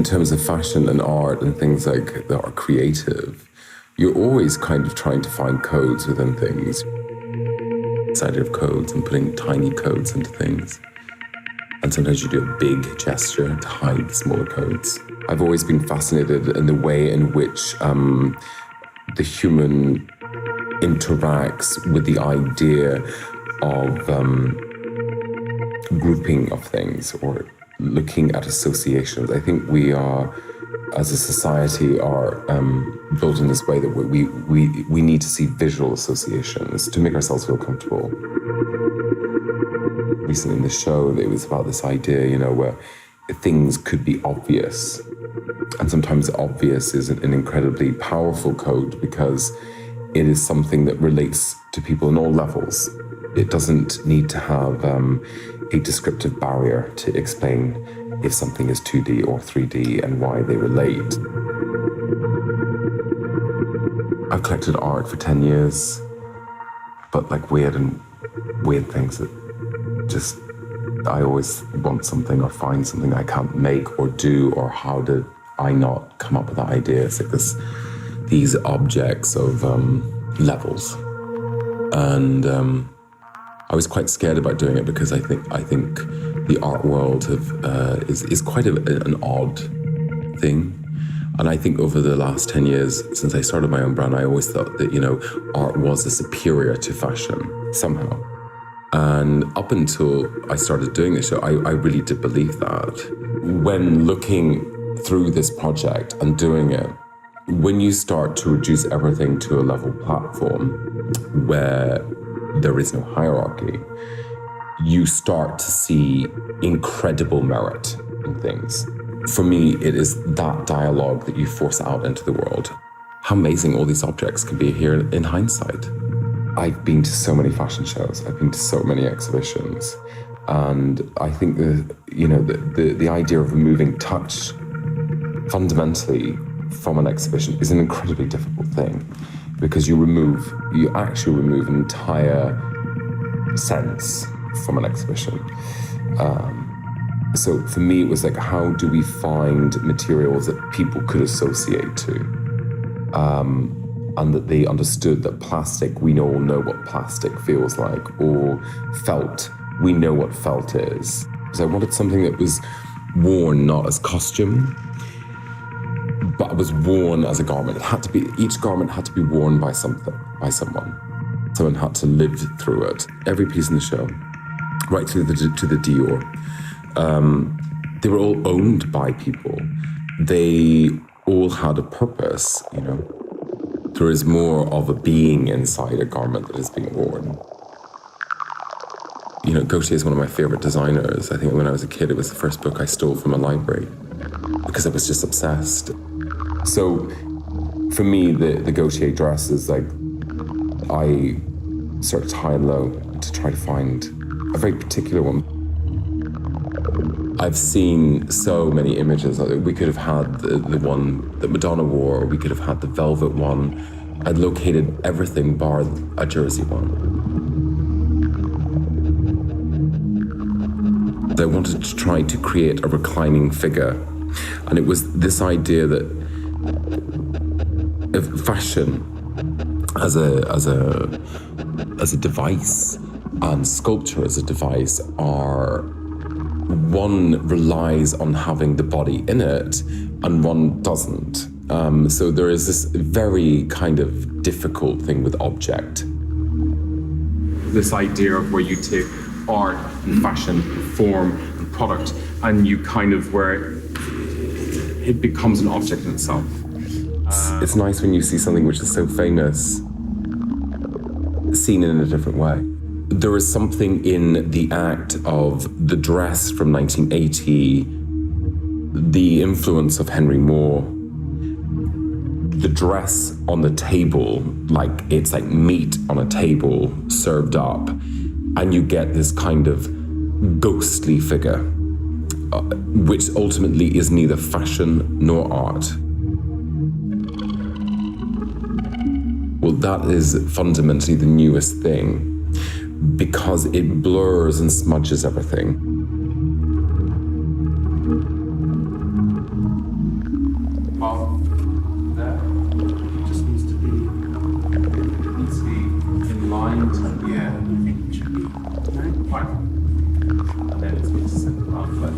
terms of fashion and art and things like that are creative, you're always kind of trying to find codes within things. This idea of codes and putting tiny codes into things. And sometimes you do a big gesture to hide the smaller codes. I've always been fascinated in the way in which the human interacts with the idea of grouping of things or looking at associations. I think we are, as a society, are built in this way that we need to see visual associations to make ourselves feel comfortable. Recently in the show, it was about this idea, where things could be obvious. And sometimes obvious is an incredibly powerful code because it is something that relates to people on all levels. It doesn't need to have a descriptive barrier to explain if something is 2D or 3D and why they relate. I've collected art for 10 years, but like weird things that just, I always want something or find something I can't make or do, or how did I not come up with that idea? It's like these objects of levels. And I was quite scared about doing it because I think the art world is quite an odd thing. And I think over the last 10 years, since I started my own brand, I always thought that, art was a superior to fashion somehow. And up until I started doing this show, I really did believe that. When looking through this project and doing it, when you start to reduce everything to a level platform where there is no hierarchy, you start to see incredible merit in things. For me, it is that dialogue that you force out into the world. How amazing all these objects can be here in hindsight. I've been to so many fashion shows, I've been to so many exhibitions, and I think the idea of removing touch fundamentally from an exhibition is an incredibly difficult thing, because you actually remove an entire sense from an exhibition. So for me, it was like, how do we find materials that people could associate to? And that they understood that plastic, we all know what plastic feels like, or felt, we know what felt is. Because I wanted something that was worn not as costume, but was worn as a garment. Each garment had to be worn by someone. Someone had to live through it. Every piece in the show, right through to the Dior, they were all owned by people. They all had a purpose, There is more of a being inside a garment that is being worn. Gaultier is one of my favorite designers. I think when I was a kid, it was the first book I stole from a library because I was just obsessed. So for me, the Gaultier dress is like, I searched high and low to try to find a very particular one. I've seen so many images. We could have had the one that Madonna wore, or we could have had the velvet one. I'd located everything bar a jersey one. I wanted to try to create a reclining figure. And it was this idea that of fashion as a device and sculpture as a device one relies on having the body in it and one doesn't. So there is this very kind of difficult thing with object. This idea of where you take art and fashion and form and product and you kind of where it becomes an object in itself. It's nice when you see something which is so famous seen in a different way. There is something in the act of the dress from 1980, the influence of Henry Moore, the dress on the table, like it's like meat on a table served up, and you get this kind of ghostly figure, which ultimately is neither fashion nor art. Well, that is fundamentally the newest thing, because it blurs and smudges everything. above there. It just needs to be in line to, yeah, I think it should be fine. And then it's going to set around left.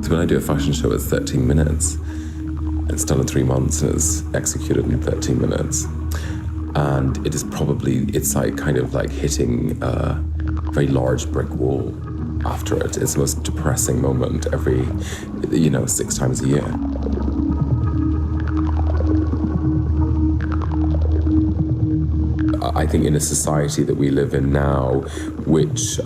When I do a fashion show, it's 13 minutes. It's done in 3 months and it's executed in 13 minutes. And it is probably, it's like kind of like hitting a very large brick wall after it. It's the most depressing moment every, 6 times a year. I think in a society that we live in now, which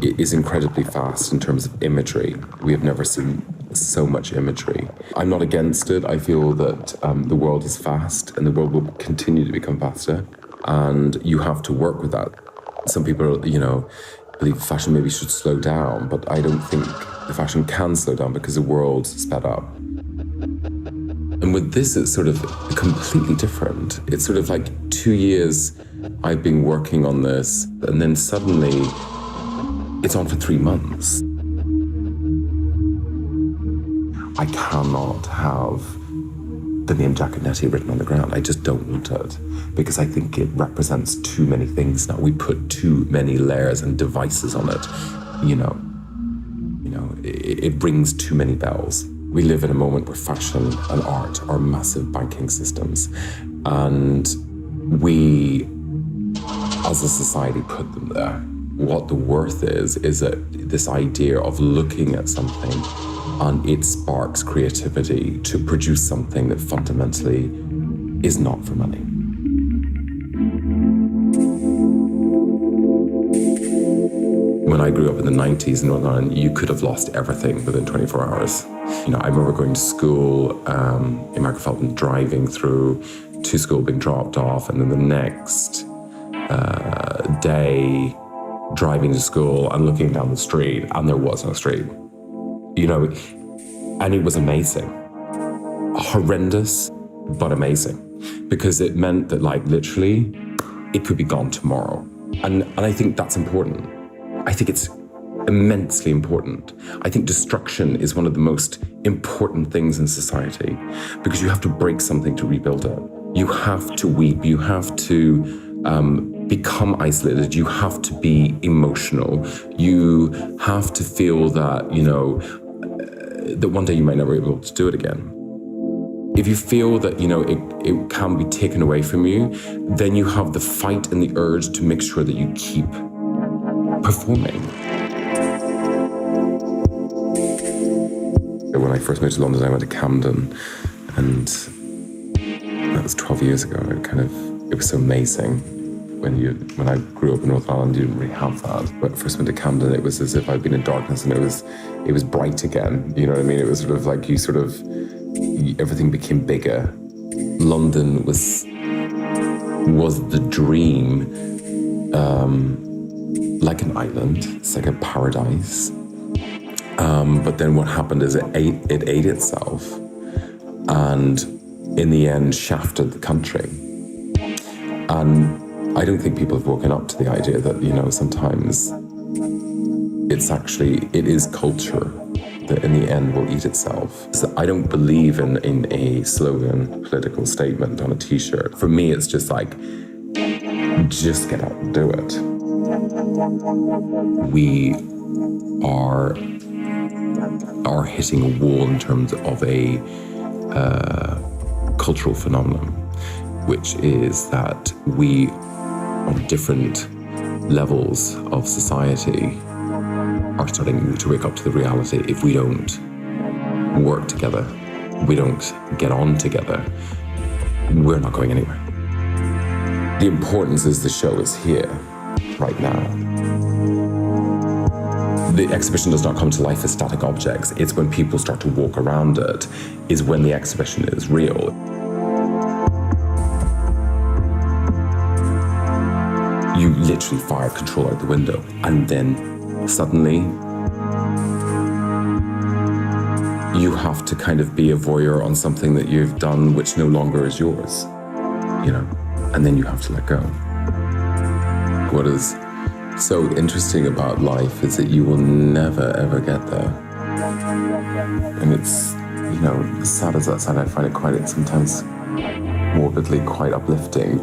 is incredibly fast in terms of imagery. We have never seen so much imagery. I'm not against it. I feel that the world is fast and the world will continue to become faster, and you have to work with that. Some people, believe fashion maybe should slow down, but I don't think the fashion can slow down because the world's sped up. And with this, it's sort of completely different. It's sort of like 2 years I've been working on this, and then suddenly it's on for 3 months. I cannot have the name Giaconetti written on the ground. I just don't want it, because I think it represents too many things now. We put too many layers and devices on it. It rings too many bells. We live in a moment where fashion and art are massive banking systems, and we, as a society, put them there. What the worth is that this idea of looking at something and it sparks creativity to produce something that fundamentally is not for money. When I grew up in the 90s in Northern Ireland, you could have lost everything within 24 hours. I remember going to school in Markerfeld and driving through to school, being dropped off, and then the next day driving to school and looking down the street, and there was no street. And it was amazing. Horrendous, but amazing. Because it meant that, literally, it could be gone tomorrow. And I think that's important. I think it's immensely important. I think destruction is one of the most important things in society, because you have to break something to rebuild it. You have to weep, you have to become isolated, you have to be emotional, you have to feel that, that one day you might never be able to do it again. If you feel that, it can be taken away from you, then you have the fight and the urge to make sure that you keep performing. When I first moved to London, I went to Camden, and that was 12 years ago. It was so amazing. When I grew up in Northern Ireland, you didn't really have that. When I first went to Camden, it was as if I'd been in darkness and it was bright again. You know what I mean? It was sort of like everything became bigger. London was the dream, like an island. It's like a paradise. But then what happened is it ate itself, and in the end shafted the country. And I don't think people have woken up to the idea that, sometimes it is culture that in the end will eat itself. So I don't believe in a slogan, political statement on a t-shirt. For me, it's just like, just get out and do it. We are hitting a wall in terms of a cultural phenomenon, which is that we, on different levels of society, are starting to wake up to the reality. If we don't work together, we don't get on together, we're not going anywhere. The importance is the show is here, right now. The exhibition does not come to life as static objects. It's when people start to walk around it, is when the exhibition is real. You literally fire control out the window, and then suddenly you have to kind of be a voyeur on something that you've done which no longer is yours, you know, and then you have to let go. What is so interesting about life is that you will never, ever get there. And it's, you know, as sad as that sounds, I find it quite, sometimes morbidly quite uplifting,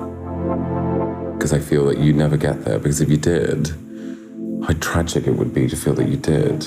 because I feel that you never get there, because if you did, how tragic it would be to feel that you did.